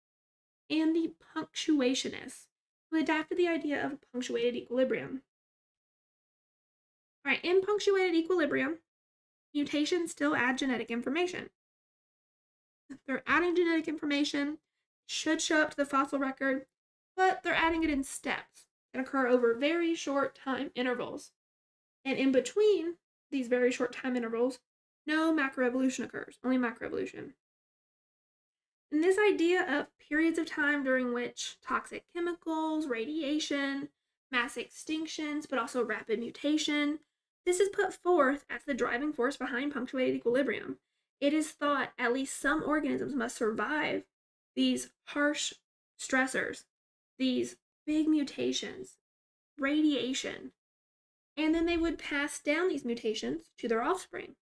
and the punctuationists, who adapted the idea of a punctuated equilibrium. All right, in punctuated equilibrium, mutations still add genetic information. They're adding genetic information, should show up to the fossil record, but they're adding it in steps that occur over very short time intervals. And in between these very short time intervals, no macroevolution occurs, only macroevolution. And this idea of periods of time during which toxic chemicals, radiation, mass extinctions, but also rapid mutation, this is put forth as the driving force behind punctuated equilibrium. It is thought at least some organisms must survive these harsh stressors, these big mutations, radiation, and then they would pass down these mutations to their offspring.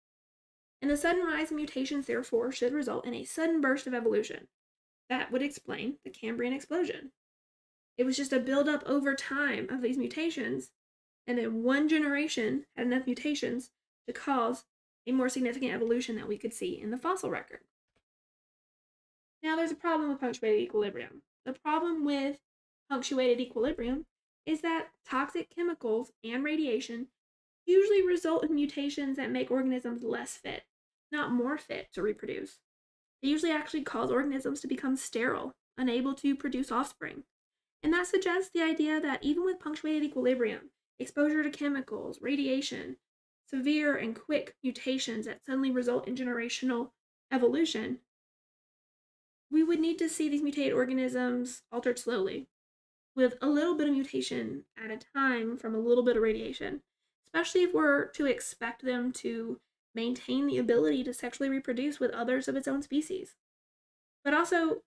And the sudden rise in mutations, therefore, should result in a sudden burst of evolution. That would explain the Cambrian explosion. It was just a buildup over time of these mutations, and then one generation had enough mutations to cause a more significant evolution that we could see in the fossil record. Now, there's a problem with punctuated equilibrium. The problem with punctuated equilibrium is that toxic chemicals and radiation usually result in mutations that make organisms less fit, not more fit to reproduce. They usually actually cause organisms to become sterile, unable to produce offspring. And that suggests the idea that even with punctuated equilibrium, exposure to chemicals, radiation, severe and quick mutations that suddenly result in generational evolution, we would need to see these mutated organisms altered slowly, with a little bit of mutation at a time from a little bit of radiation, especially if we're to expect them to maintain the ability to sexually reproduce with others of its own species. But also,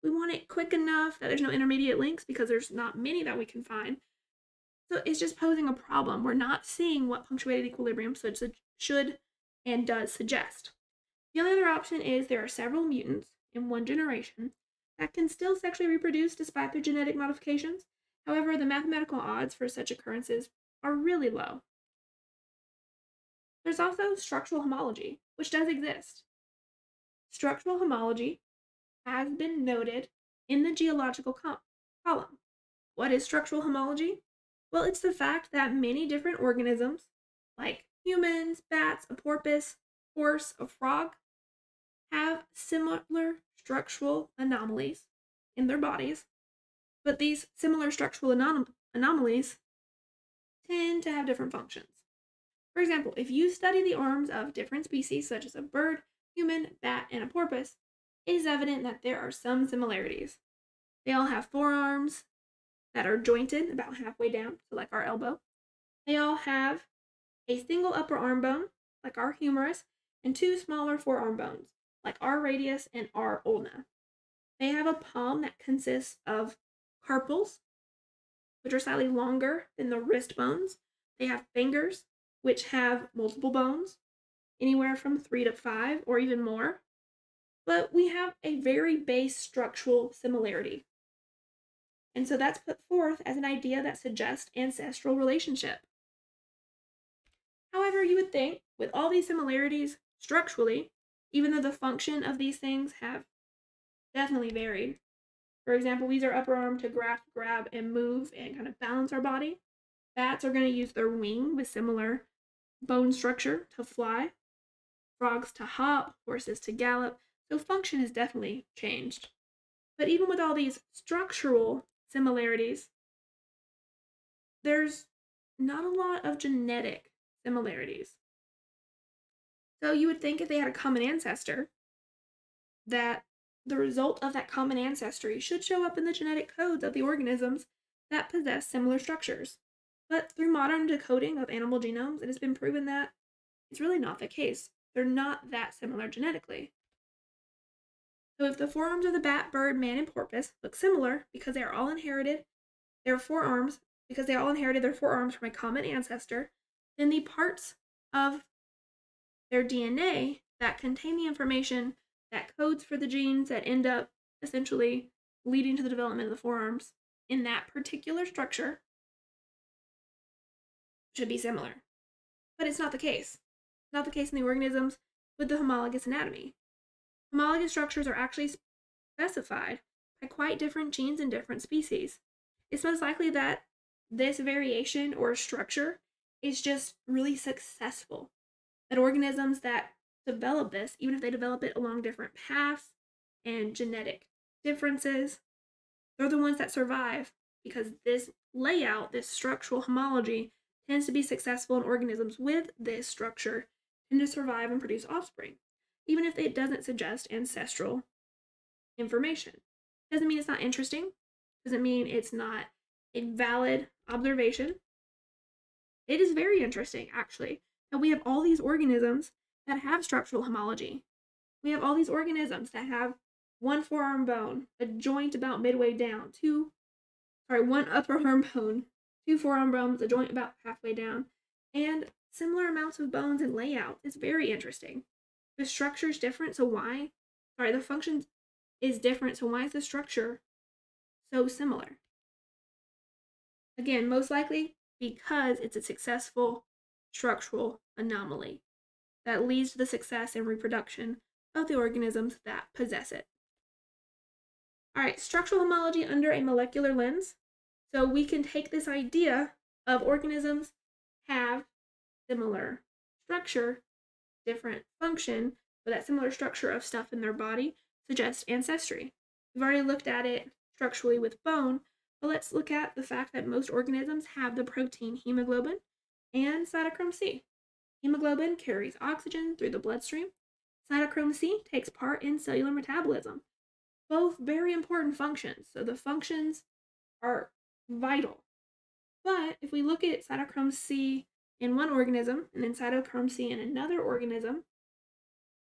we want it quick enough that there's no intermediate links because there's not many that we can find. So it's just posing a problem. We're not seeing what punctuated equilibrium should and does suggest. The only other option is there are several mutants in one generation that can still sexually reproduce despite their genetic modifications. However, the mathematical odds for such occurrences are really low. There's also structural homology, which does exist. Structural homology has been noted in the geological column. What is structural homology? Well, it's the fact that many different organisms, like humans, bats, a porpoise, horse, a frog, have similar structural anomalies in their bodies, but these similar structural anomalies tend to have different functions. For example, if you study the arms of different species, such as a bird, human, bat, and a porpoise, it is evident that there are some similarities. They all have forearms that are jointed about halfway down, so like our elbow. They all have a single upper arm bone, like our humerus, and two smaller forearm bones, like our radius and our ulna. They have a palm that consists of carpals, which are slightly longer than the wrist bones. They have fingers, which have multiple bones, anywhere from 3 to 5 or even more. But we have a very base structural similarity. And so that's put forth as an idea that suggests ancestral relationship. However, you would think, with all these similarities structurally, even though the function of these things have definitely varied. For example, we use our upper arm to grab, and move and kind of balance our body. Bats are going to use their wing with similar bone structure to fly. Frogs to hop, horses to gallop. So function has definitely changed. But even with all these structural similarities, there's not a lot of genetic similarities. So you would think if they had a common ancestor, that the result of that common ancestry should show up in the genetic codes of the organisms that possess similar structures. But through modern decoding of animal genomes, it has been proven that it's really not the case. They're not that similar genetically. So if the forearms of the bat, bird, man, and porpoise look similar because they all inherited their forearms from a common ancestor, then the parts of their DNA that contain the information that codes for the genes that end up essentially leading to the development of the forearms in that particular structure should be similar. But it's not the case. It's not the case in the organisms with the homologous anatomy. Homologous structures are actually specified by quite different genes in different species. It's most likely that this variation or structure is just really successful. That organisms that develop this, even if they develop it along different paths and genetic differences, they're the ones that survive because this layout, this structural homology, tends to be successful in organisms with this structure tend to survive and produce offspring, even if it doesn't suggest ancestral information. Doesn't mean it's not interesting, doesn't mean it's not a valid observation. It is very interesting, actually, that we have all these organisms that have structural homology. We have all these organisms that have one forearm bone, a joint about midway down, one upper arm bone, two forearm bones, a joint about halfway down, and similar amounts of bones and layout. It's very interesting. The structure is different, so why? The function is different, so why is the structure so similar? Again, most likely because it's a successful structural anomaly that leads to the success and reproduction of the organisms that possess it. All right, structural homology under a molecular lens. So we can take this idea of organisms have similar structure, different function, but that similar structure of stuff in their body suggests ancestry. We've already looked at it structurally with bone, but let's look at the fact that most organisms have the protein hemoglobin and cytochrome C. Hemoglobin carries oxygen through the bloodstream. Cytochrome C takes part in cellular metabolism. Both very important functions, so the functions are vital. But if we look at cytochrome C in one organism and then cytochrome C in another organism,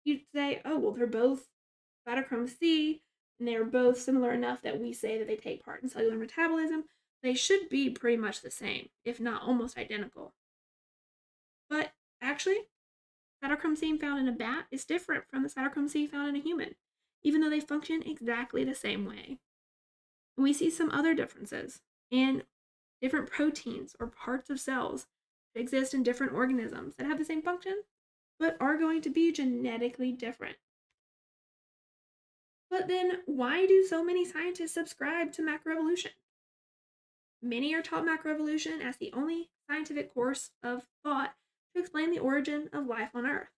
you'd say, oh, well, they're both cytochrome C and they're both similar enough that we say that they take part in cellular metabolism. They should be pretty much the same, if not almost identical. But actually, cytochrome C found in a bat is different from the cytochrome C found in a human. even though they function exactly the same way. And we see some other differences in different proteins or parts of cells that exist in different organisms that have the same function, but are going to be genetically different. But then, why do so many scientists subscribe to macroevolution? Many are taught macroevolution as the only scientific course of thought to explain the origin of life on Earth.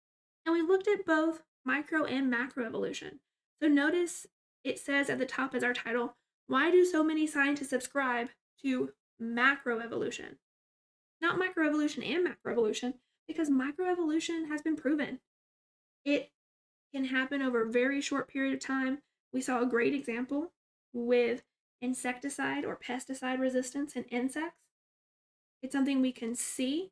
And we looked at both micro and macroevolution. So notice it says at the top as our title, why do so many scientists subscribe to macroevolution? Not microevolution and macroevolution, because microevolution has been proven. It can happen over a very short period of time. We saw a great example with insecticide or pesticide resistance in insects. It's something we can see.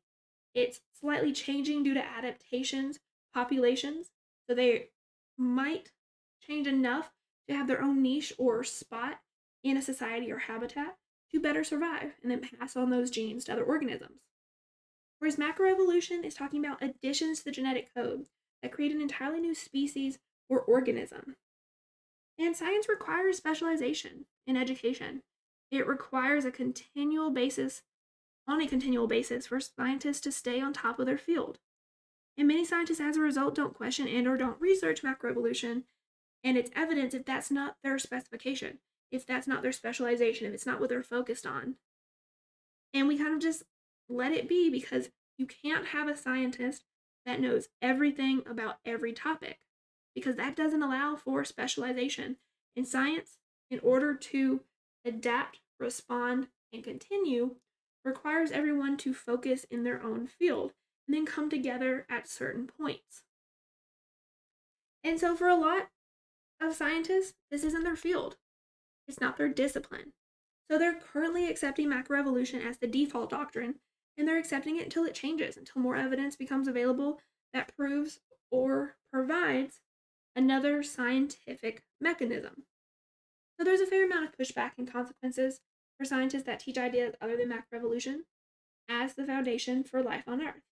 It's slightly changing due to adaptations, populations, so they might change enough to have their own niche or spot in a society or habitat to better survive and then pass on those genes to other organisms. Whereas macroevolution is talking about additions to the genetic code that create an entirely new species or organism. And science requires specialization in education. It requires on a continual basis for scientists to stay on top of their field. And many scientists, as a result, don't question and or don't research macroevolution, and it's evidence if that's not their specification, if that's not their specialization, if it's not what they're focused on. And we kind of just let it be, because you can't have a scientist that knows everything about every topic, because that doesn't allow for specialization. In science, in order to adapt, respond, and continue, requires everyone to focus in their own field and then come together at certain points. And so for a lot of scientists, this isn't their field. It's not their discipline. So they're currently accepting macroevolution as the default doctrine, and they're accepting it until it changes, until more evidence becomes available that proves or provides another scientific mechanism. So there's a fair amount of pushback and consequences for scientists that teach ideas other than macroevolution as the foundation for life on Earth.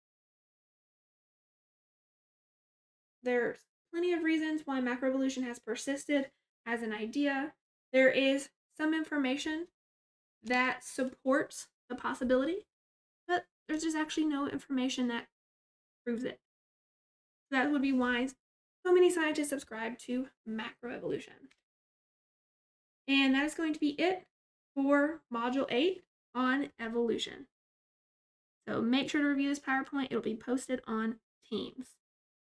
There's plenty of reasons why macroevolution has persisted as an idea. There is some information that supports the possibility, but there's just actually no information that proves it. So that would be why so many scientists subscribe to macroevolution. And that is going to be it for Module 8 on evolution. So make sure to review this PowerPoint. It'll be posted on Teams.